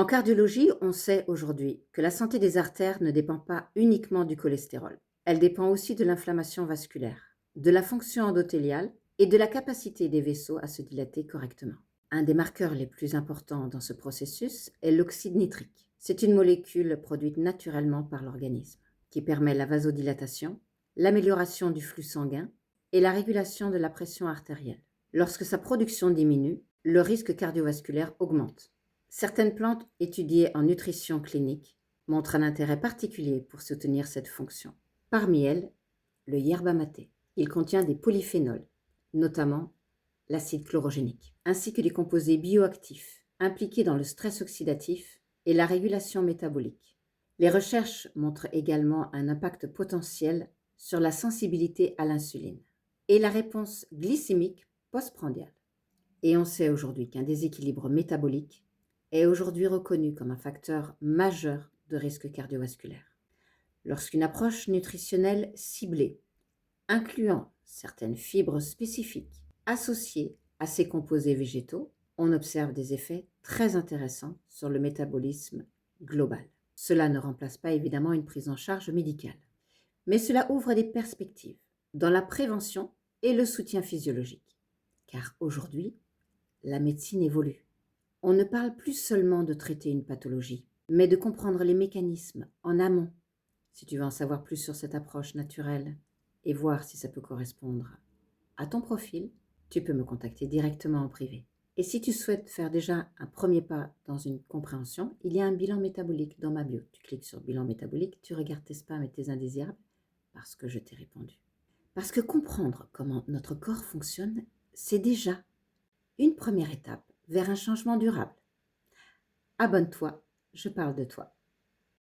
En cardiologie, on sait aujourd'hui que la santé des artères ne dépend pas uniquement du cholestérol. Elle dépend aussi de l'inflammation vasculaire, de la fonction endothéliale et de la capacité des vaisseaux à se dilater correctement. Un des marqueurs les plus importants dans ce processus est l'oxyde nitrique. C'est une molécule produite naturellement par l'organisme qui permet la vasodilatation, l'amélioration du flux sanguin et la régulation de la pression artérielle. Lorsque sa production diminue, le risque cardiovasculaire augmente. Certaines plantes étudiées en nutrition clinique montrent un intérêt particulier pour soutenir cette fonction. Parmi elles, le yerba maté. Il contient des polyphénols, notamment l'acide chlorogénique, ainsi que des composés bioactifs impliqués dans le stress oxydatif et la régulation métabolique. Les recherches montrent également un impact potentiel sur la sensibilité à l'insuline et la réponse glycémique postprandiale. Et on sait aujourd'hui qu'un déséquilibre métabolique est aujourd'hui reconnu comme un facteur majeur de risque cardiovasculaire. Lorsqu'une approche nutritionnelle ciblée, incluant certaines fibres spécifiques associées à ces composés végétaux, on observe des effets très intéressants sur le métabolisme global. Cela ne remplace pas évidemment une prise en charge médicale, mais cela ouvre des perspectives dans la prévention et le soutien physiologique. Car aujourd'hui, la médecine évolue. On ne parle plus seulement de traiter une pathologie, mais de comprendre les mécanismes en amont. Si tu veux en savoir plus sur cette approche naturelle et voir si ça peut correspondre à ton profil, tu peux me contacter directement en privé. Et si tu souhaites faire déjà un premier pas dans une compréhension, il y a un bilan métabolique dans ma bio. Tu cliques sur bilan métabolique, tu regardes tes spams et tes indésirables parce que je t'ai répondu. Parce que comprendre comment notre corps fonctionne, c'est déjà une première étape vers un changement durable. Abonne-toi, je parle de toi.